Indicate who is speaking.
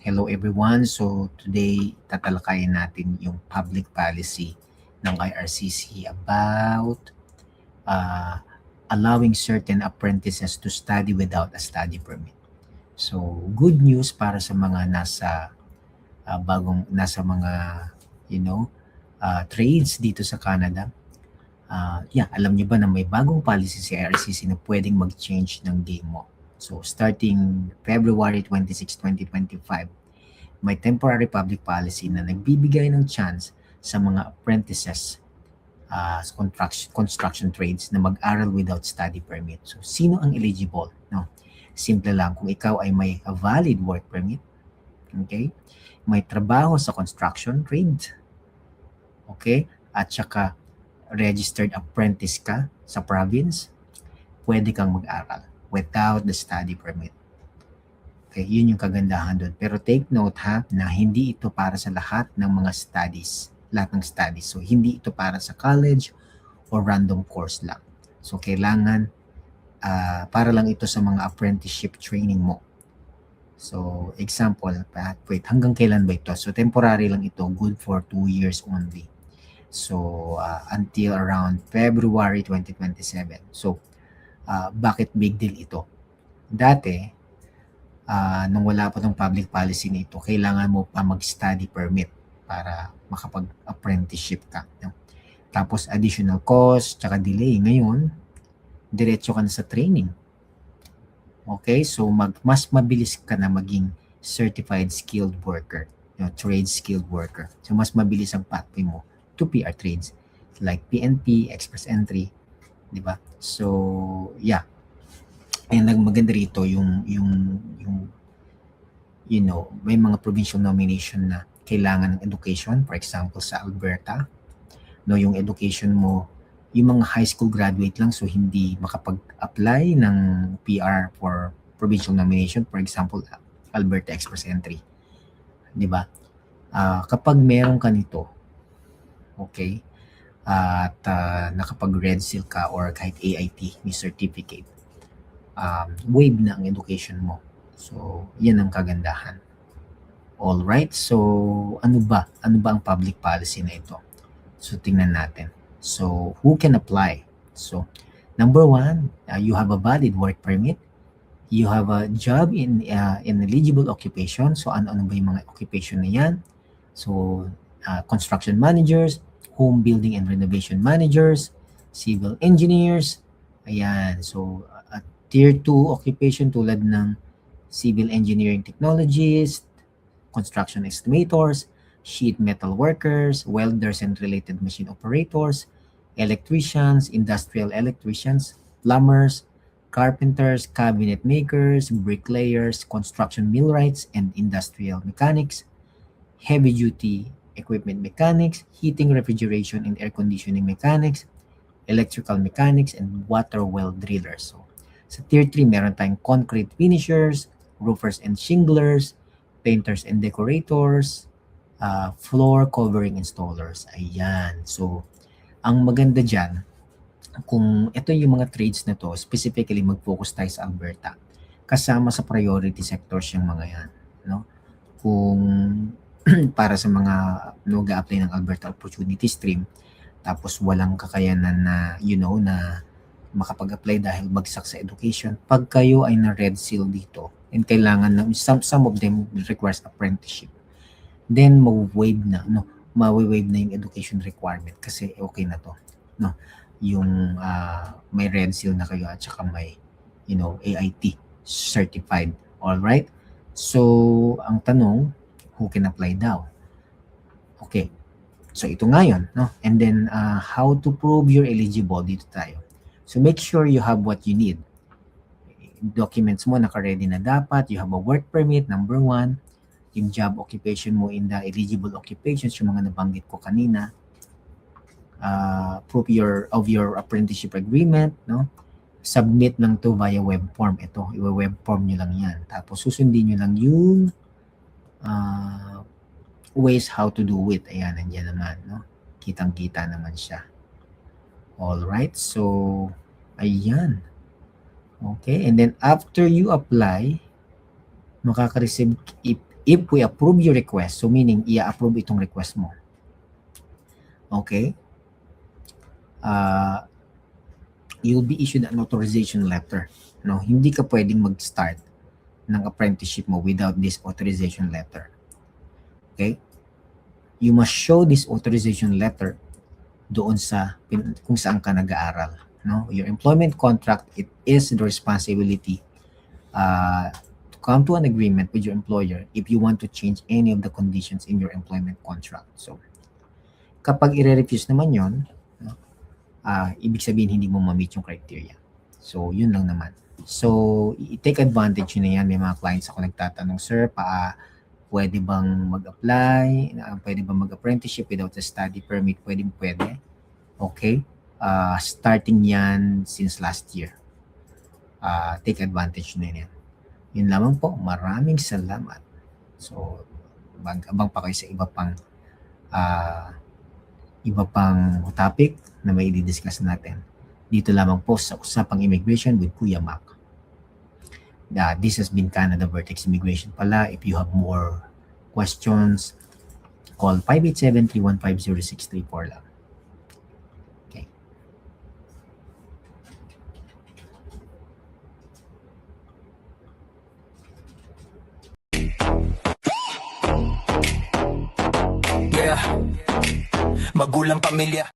Speaker 1: Hello everyone. So today tatalakayin natin yung public policy ng IRCC about uh, allowing certain apprentices to study without a study permit. So good news para sa mga nasa mga you know trades dito sa Canada. Alam niyo ba na may bagong policy si IRCC na pwedeng mag-change ng game mo. So starting February 26, 2025, may temporary public policy na nagbibigay ng chance sa mga apprentices sa construction trades na mag-aral without study permit. So, sino ang eligible? No? Simple lang, kung ikaw ay may valid work permit, okay? May trabaho sa construction trade, okay? At saka registered apprentice ka sa province, pwede kang mag-aral without the study permit. Okay, yun yung kagandahan doon. Pero take note ha, na hindi ito para sa lahat ng mga studies. Lahat ng studies. So, hindi ito para sa college or random course lang. So, kailangan para lang ito sa mga apprenticeship training mo. So, example, wait, hanggang kailan ba ito? So, temporary lang ito. Good for 2 years only. So, until around February 2027. So, bakit big deal ito? Dati, nung wala pa tong public policy nito, kailangan mo pa mag-study permit para makapag-apprenticeship ka. No? Tapos additional cost, tsaka delay. Ngayon, diretso ka na sa training. Okay? So, mas mabilis ka na maging certified skilled worker, trade skilled worker. So, mas mabilis ang pathway mo to PR trades like PNP, Express Entry, di ba? So, yeah. And maganda rito yung may mga provincial nomination na kailangan ng education, for example sa Alberta, no, yung education mo, yung mga high school graduate lang, so hindi makapag-apply ng PR for provincial nomination, for example Alberta Express Entry, di ba? Kapag meron ka nito, okay, at nakapag-red seal ka or kahit AIT, may certificate, waive na ang education mo. So, yan ang kagandahan. All right. So, ano ba ang public policy na ito? So, tingnan natin. So, who can apply? So, number 1, you have a valid work permit. You have a job in eligible occupation. So, ano ba yung mga occupation na yan? So, construction managers, home building and renovation managers, civil engineers. Ayan. So, Tier 2 occupation tulad ng civil engineering technologists, construction estimators, sheet metal workers, welders and related machine operators, electricians, industrial electricians, plumbers, carpenters, cabinet makers, bricklayers, construction millwrights and industrial mechanics, heavy-duty equipment mechanics, heating, refrigeration, and air conditioning mechanics, electrical mechanics, and water well drillers. So, sa Tier 3, meron tayong concrete finishers, roofers and shinglers, painters and decorators, floor covering installers. Ayan. So, ang maganda dyan, kung ito yung mga trades na to, specifically mag-focus tayo sa Alberta, kasama sa priority sectors yung mga yan. No? Kung para sa mga nag-a-apply ng Alberta Opportunity Stream, tapos walang kakayanan na, na makapag-apply dahil bagsak sa education, pag kayo ay na-red seal dito, and kailangan na, some of them requires apprenticeship, then ma-waive na yung education requirement kasi okay na to. No? Yung may red seal na kayo at saka may, AIT certified. Alright? So, ang tanong, who can apply daw? Okay. So, ito ngayon, no? And then, how to prove you're eligible, dito tayo. So, make sure you have what you need. Documents mo, naka-ready na dapat. You have a work permit, number 1. Yung job occupation mo in the eligible occupations, yung mga nabanggit ko kanina. Proof of your apprenticeship agreement, no? Submit lang to via web form. Ito, i-web form nyo lang yan. Tapos, susundin nyo lang yung ways how to do it. Ayan, nandiyan naman, no? Kitang-kita naman siya. Alright, so, ayan. Okay, and then after you apply, makaka-receive If we approve your request, so meaning i-approve itong request mo. Okay? You'll be issued an authorization letter. No, hindi ka pwedeng mag-start ng apprenticeship mo without this authorization letter. Okay? You must show this authorization letter doon sa kung saan ka nag-aaral. No? Your employment contract, it is the responsibility to come to an agreement with your employer if you want to change any of the conditions in your employment contract. So, kapag i-refuse naman yon, no, ibig sabihin hindi mo ma-meet yung criteria. So, yun lang naman. So, i-take advantage yun na yan. May mga clients ako nagtatanong, sir, pwede bang mag-apply? Pwede bang mag-apprenticeship without a study permit? Pwede. Okay? Starting yan since last year. Take advantage na yan. Yun lamang po. Maraming salamat. So, abang pa kayo sa iba pang topic na may i-discuss natin. Dito lamang po sa Usapang Immigration with Kuya Mac. This has been Canada Vertex Immigration pala. If you have more questions, call 587-315-0634 lang. Okay.
Speaker 2: Yeah. Magulang pamilya.